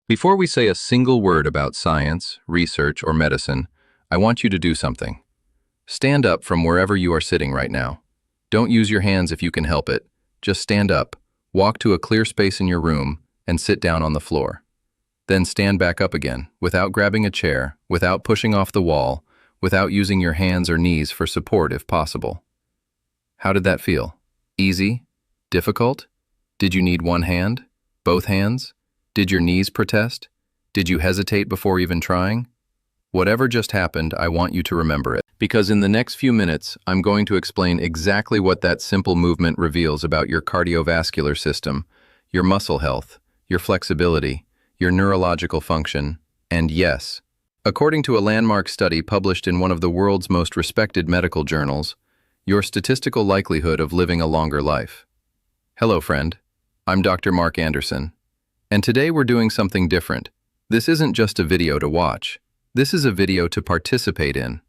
Before we say a single word about science, research, or medicine, I want you to do something. Stand up from wherever you are sitting right now. Don't use your hands if you can help it. Just stand up, walk to a clear space in your room, and sit down on the floor. Then stand back up again, without grabbing a chair, without pushing off the wall, without using your hands or knees for support if possible. How did that feel? Easy? Difficult? Did you need one hand? Both hands? Did your knees protest? Did you hesitate before even trying? Whatever just happened, I want you to remember it. Because in the next few minutes, I'm going to explain exactly what that simple movement reveals about your cardiovascular system, your muscle health, your flexibility, your neurological function, and yes, according to a landmark study published in one of the world's most respected medical journals, your statistical likelihood of living a longer life. Hello, friend. I'm Dr. Mark Anderson. And today we're doing something different. This isn't just a video to watch. This is a video to participate in.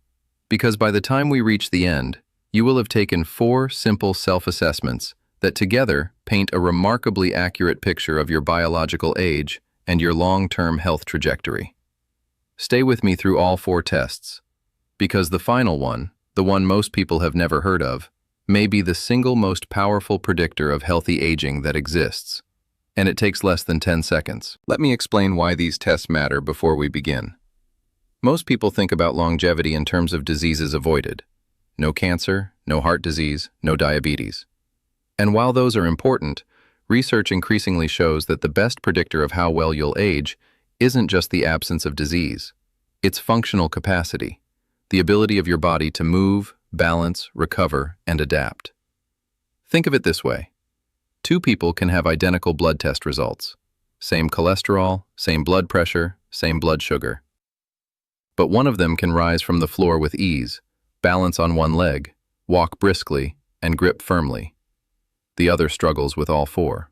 Because by the time we reach the end, you will have taken 4 simple self-assessments that together paint a remarkably accurate picture of your biological age and your long-term health trajectory. Stay with me through all 4 tests, because the final one, the one most people have never heard of, may be the single most powerful predictor of healthy aging that exists. And it takes less than 10 seconds. Let me explain why these tests matter before we begin. Most people think about longevity in terms of diseases avoided. No cancer, no heart disease, no diabetes. And while those are important, research increasingly shows that the best predictor of how well you'll age isn't just the absence of disease. It's functional capacity, the ability of your body to move, balance, recover, and adapt. Think of it this way. 2 people can have identical blood test results. Same cholesterol, same blood pressure, same blood sugar. But one of them can rise from the floor with ease, balance on one leg, walk briskly, and grip firmly. The other struggles with all 4.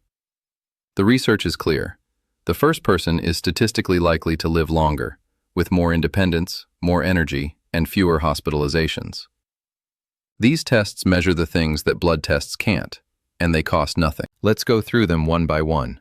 The research is clear. The first person is statistically likely to live longer, with more independence, more energy, and fewer hospitalizations. These tests measure the things that blood tests can't, and they cost nothing. Let's go through them one by one.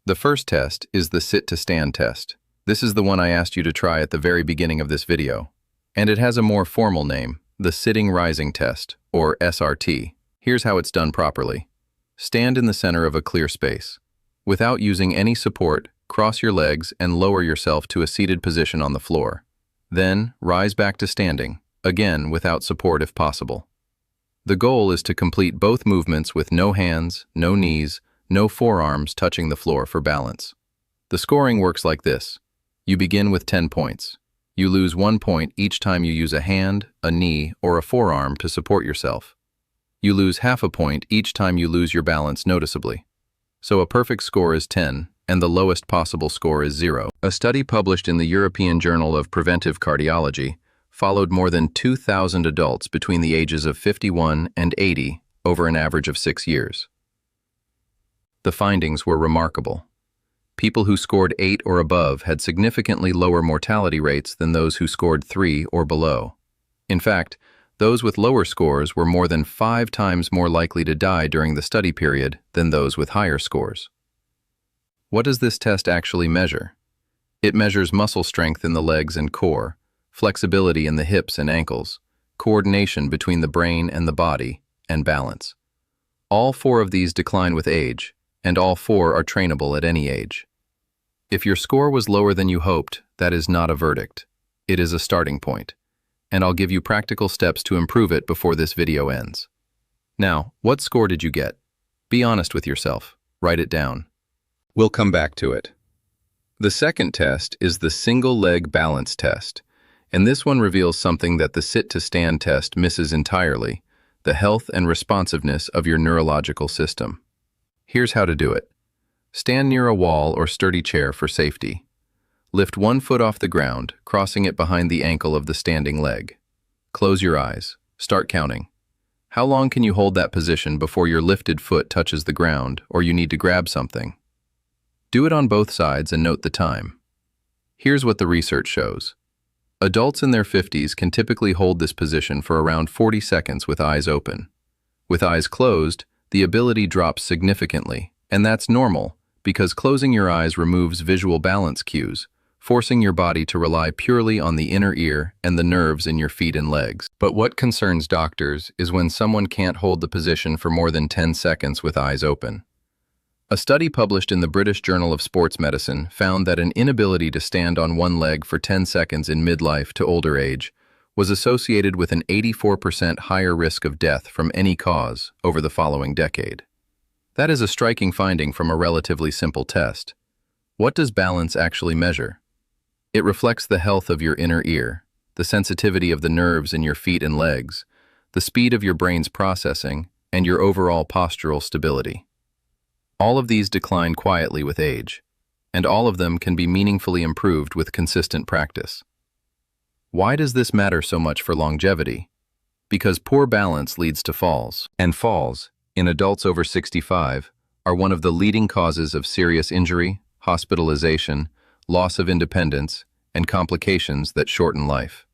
The first test is the sit-to-stand test. This is the one I asked you to try at the very beginning of this video. And it has a more formal name, the Sitting Rising Test, or SRT. Here's how it's done properly. Stand in the center of a clear space. Without using any support, cross your legs and lower yourself to a seated position on the floor. Then, rise back to standing, again without support if possible. The goal is to complete both movements with no hands, no knees, no forearms touching the floor for balance. The scoring works like this. You begin with 10 points. You lose 1 point each time you use a hand, a knee, or a forearm to support yourself. You lose half a point each time you lose your balance noticeably. So a perfect score is 10, and the lowest possible score is 0. A study published in the European Journal of Preventive Cardiology followed more than 2,000 adults between the ages of 51 and 80 over an average of 6 years. The findings were remarkable. People who scored 8 or above had significantly lower mortality rates than those who scored 3 or below. In fact, those with lower scores were more than 5 times more likely to die during the study period than those with higher scores. What does this test actually measure? It measures muscle strength in the legs and core, flexibility in the hips and ankles, coordination between the brain and the body, and balance. All 4 of these decline with age, and all 4 are trainable at any age. If your score was lower than you hoped, that is not a verdict. It is a starting point, and I'll give you practical steps to improve it before this video ends. Now, what score did you get? Be honest with yourself. Write it down. We'll come back to it. The second test is the single leg balance test, and this one reveals something that the sit-to-stand test misses entirely: the health and responsiveness of your neurological system. Here's how to do it. Stand near a wall or sturdy chair for safety. Lift 1 foot off the ground, crossing it behind the ankle of the standing leg. Close your eyes. Start counting. How long can you hold that position before your lifted foot touches the ground or you need to grab something? Do it on both sides and note the time. Here's what the research shows. Adults in their 50s can typically hold this position for around 40 seconds with eyes open. With eyes closed, the ability drops significantly, and that's normal because closing your eyes removes visual balance cues, forcing your body to rely purely on the inner ear and the nerves in your feet and legs. But what concerns doctors is when someone can't hold the position for more than 10 seconds with eyes open. A study published in the British Journal of Sports Medicine found that an inability to stand on one leg for 10 seconds in midlife to older age was associated with an 84% higher risk of death from any cause over the following decade. That is a striking finding from a relatively simple test. What does balance actually measure? It reflects the health of your inner ear, the sensitivity of the nerves in your feet and legs, the speed of your brain's processing, and your overall postural stability. All of these decline quietly with age, and all of them can be meaningfully improved with consistent practice. Why does this matter so much for longevity? Because poor balance leads to falls, and falls, in adults over 65, are one of the leading causes of serious injury, hospitalization, loss of independence, and complications that shorten life.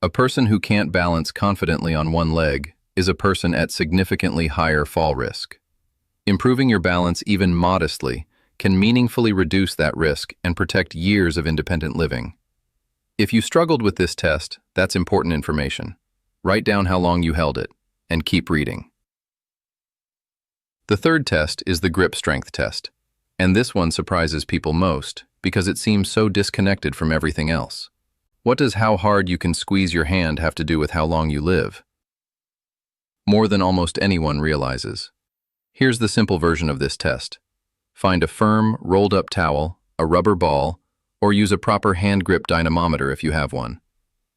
A person who can't balance confidently on one leg is a person at significantly higher fall risk. Improving your balance even modestly can meaningfully reduce that risk and protect years of independent living. If you struggled with this test, that's important information. Write down how long you held it, and keep reading. The third test is the grip strength test, and this one surprises people most because it seems so disconnected from everything else. What does how hard you can squeeze your hand have to do with how long you live? More than almost anyone realizes. Here's the simple version of this test. Find a firm, rolled-up towel, a rubber ball, or use a proper hand grip dynamometer if you have one.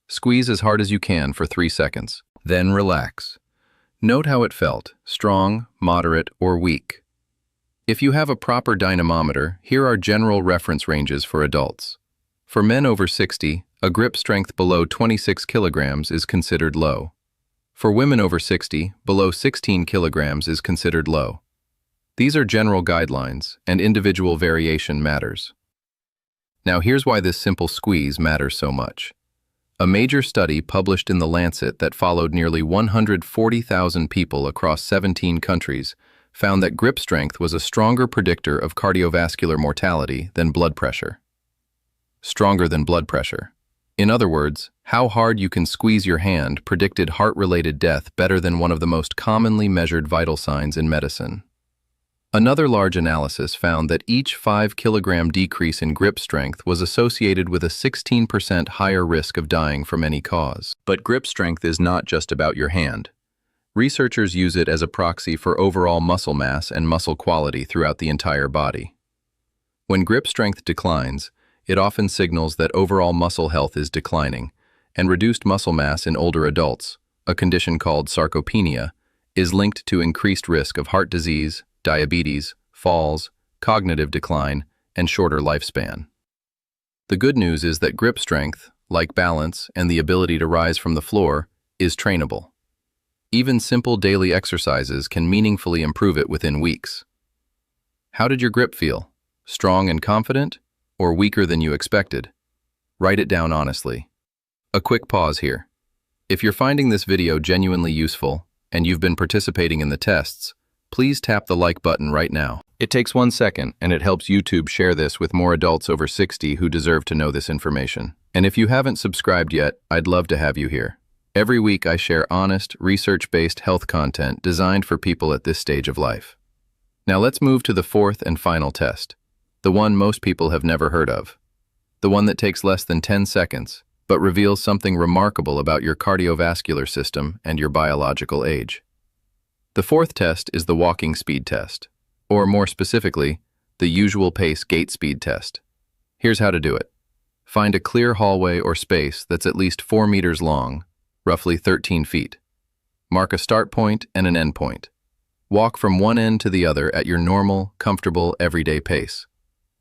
Squeeze as hard as you can for 3 seconds. Then relax. Note how it felt, strong, moderate, or weak. If you have a proper dynamometer, here are general reference ranges for adults. For men over 60, a grip strength below 26 kilograms is considered low. For women over 60, below 16 kilograms is considered low. These are general guidelines, and individual variation matters. Now here's why this simple squeeze matters so much. A major study published in The Lancet that followed nearly 140,000 people across 17 countries found that grip strength was a stronger predictor of cardiovascular mortality than blood pressure. Stronger than blood pressure. In other words, how hard you can squeeze your hand predicted heart-related death better than one of the most commonly measured vital signs in medicine. Another large analysis found that each 5-kilogram decrease in grip strength was associated with a 16% higher risk of dying from any cause. But grip strength is not just about your hand. Researchers use it as a proxy for overall muscle mass and muscle quality throughout the entire body. When grip strength declines, it often signals that overall muscle health is declining, and reduced muscle mass in older adults, a condition called sarcopenia, is linked to increased risk of heart disease, diabetes, falls, cognitive decline, and shorter lifespan. The good news is that grip strength, like balance and the ability to rise from the floor, is trainable. Even simple daily exercises can meaningfully improve it within weeks. How did your grip feel? Strong and confident, or weaker than you expected? Write it down honestly. A quick pause here. If you're finding this video genuinely useful, and you've been participating in the tests, please tap the like button right now. It takes 1 second, and it helps YouTube share this with more adults over 60 who deserve to know this information. And if you haven't subscribed yet, I'd love to have you here. Every week I share honest, research-based health content designed for people at this stage of life. Now let's move to the fourth and final test, the one most people have never heard of. The one that takes less than 10 seconds, but reveals something remarkable about your cardiovascular system and your biological age. The fourth test is the walking speed test, or more specifically, the usual pace gait speed test. Here's how to do it. Find a clear hallway or space that's at least 4 meters long, roughly 13 feet. Mark a start point and an end point. Walk from one end to the other at your normal, comfortable, everyday pace.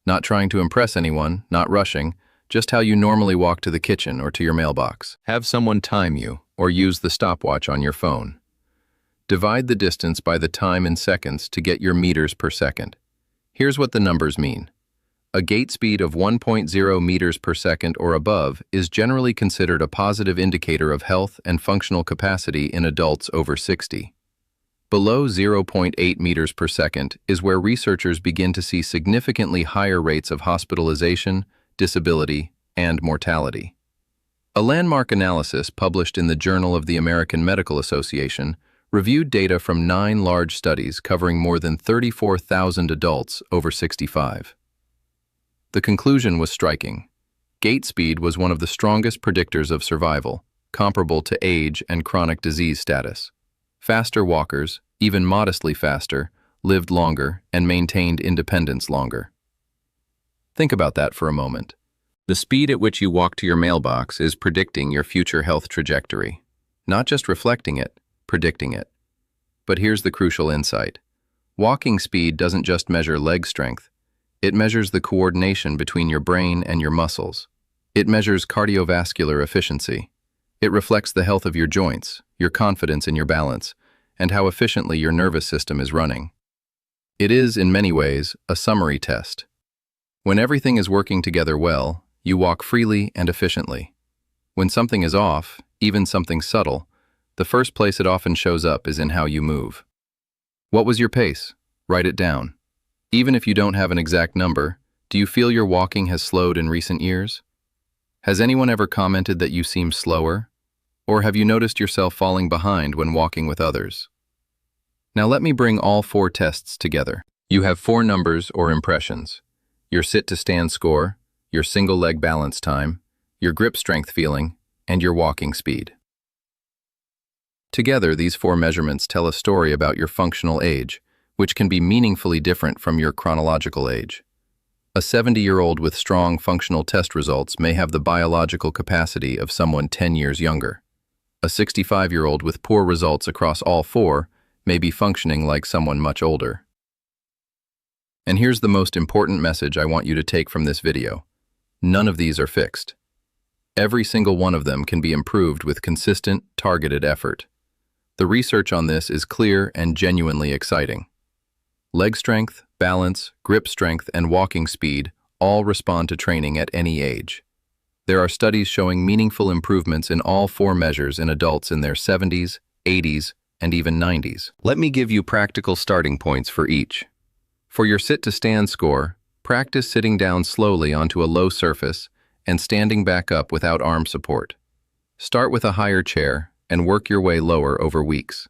Not trying to impress anyone, not rushing, just how you normally walk to the kitchen or to your mailbox. Have someone time you, or use the stopwatch on your phone. Divide the distance by the time in seconds to get your meters per second. Here's what the numbers mean. A gait speed of 1.0 meters per second or above is generally considered a positive indicator of health and functional capacity in adults over 60. Below 0.8 meters per second is where researchers begin to see significantly higher rates of hospitalization, disability, and mortality. A landmark analysis published in the Journal of the American Medical Association reviewed data from 9 large studies covering more than 34,000 adults over 65. The conclusion was striking. Gait speed was one of the strongest predictors of survival, comparable to age and chronic disease status. Faster walkers, even modestly faster, lived longer and maintained independence longer. Think about that for a moment. The speed at which you walk to your mailbox is predicting your future health trajectory. Not just reflecting it, predicting it. But here's the crucial insight. Walking speed doesn't just measure leg strength. It measures the coordination between your brain and your muscles. It measures cardiovascular efficiency. It reflects the health of your joints, your confidence in your balance, and how efficiently your nervous system is running. It is, in many ways, a summary test. When everything is working together well, you walk freely and efficiently. When something is off, even something subtle, the first place it often shows up is in how you move. What was your pace? Write it down. Even if you don't have an exact number, do you feel your walking has slowed in recent years? Has anyone ever commented that you seem slower? Or have you noticed yourself falling behind when walking with others? Now let me bring all 4 tests together. You have 4 numbers or impressions: your sit-to-stand score, your single leg balance time, your grip strength feeling, and your walking speed. Together, these 4 measurements tell a story about your functional age, which can be meaningfully different from your chronological age. A 70-year-old with strong functional test results may have the biological capacity of someone 10 years younger. A 65-year-old with poor results across all 4 may be functioning like someone much older. And here's the most important message I want you to take from this video. None of these are fixed. Every single one of them can be improved with consistent, targeted effort. The research on this is clear and genuinely exciting. Leg strength, balance, grip strength, and walking speed all respond to training at any age. There are studies showing meaningful improvements in all 4 measures in adults in their 70s, 80s, and even 90s. Let me give you practical starting points for each. For your sit-to-stand score, practice sitting down slowly onto a low surface and standing back up without arm support. Start with a higher chair and work your way lower over weeks.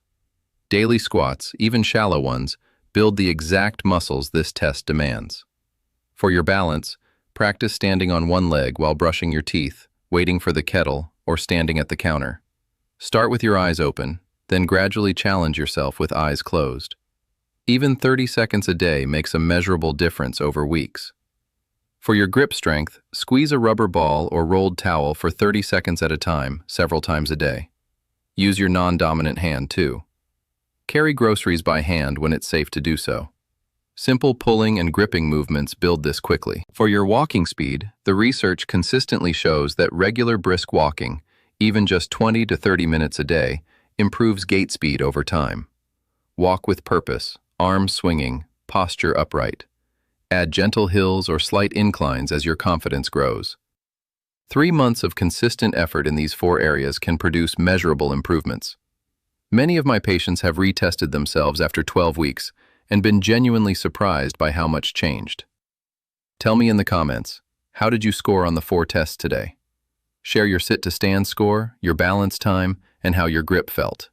Daily squats, even shallow ones, build the exact muscles this test demands. For your balance, practice standing on one leg while brushing your teeth, waiting for the kettle, or standing at the counter. Start with your eyes open, then gradually challenge yourself with eyes closed. Even 30 seconds a day makes a measurable difference over weeks. For your grip strength, squeeze a rubber ball or rolled towel for 30 seconds at a time, several times a day. Use your non-dominant hand too. Carry groceries by hand when it's safe to do so. Simple pulling and gripping movements build this quickly. For your walking speed, the research consistently shows that regular brisk walking, even just 20 to 30 minutes a day, improves gait speed over time. Walk with purpose, arms swinging, posture upright. Add gentle hills or slight inclines as your confidence grows. 3 months of consistent effort in these 4 areas can produce measurable improvements. Many of my patients have retested themselves after 12 weeks and been genuinely surprised by how much changed. Tell me in the comments, how did you score on the 4 tests today? Share your sit-to-stand score, your balance time, and how your grip felt.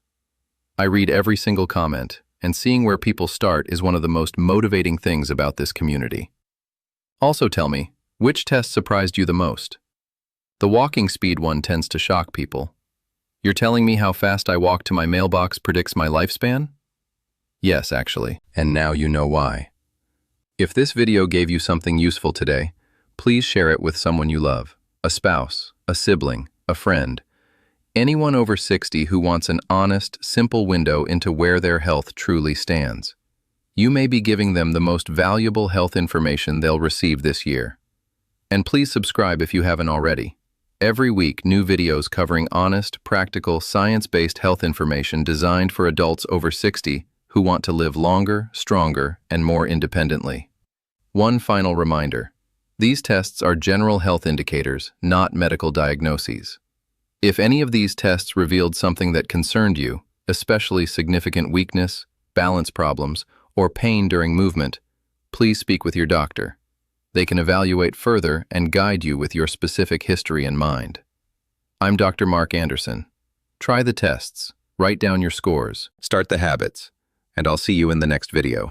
I read every single comment, and seeing where people start is one of the most motivating things about this community. Also tell me, which test surprised you the most? The walking speed one tends to shock people. You're telling me how fast I walk to my mailbox predicts my lifespan? Yes, actually, and now you know why. If this video gave you something useful today, please share it with someone you love, a spouse, a sibling, a friend, anyone over 60 who wants an honest, simple window into where their health truly stands. You may be giving them the most valuable health information they'll receive this year. And please subscribe if you haven't already. Every week, new videos covering honest, practical, science-based health information designed for adults over 60 who want to live longer, stronger, and more independently. One final reminder. These tests are general health indicators, not medical diagnoses. If any of these tests revealed something that concerned you, especially significant weakness, balance problems, or pain during movement, please speak with your doctor. They can evaluate further and guide you with your specific history in mind. I'm Dr. Mark Anderson. Try the tests, write down your scores, start the habits, and I'll see you in the next video.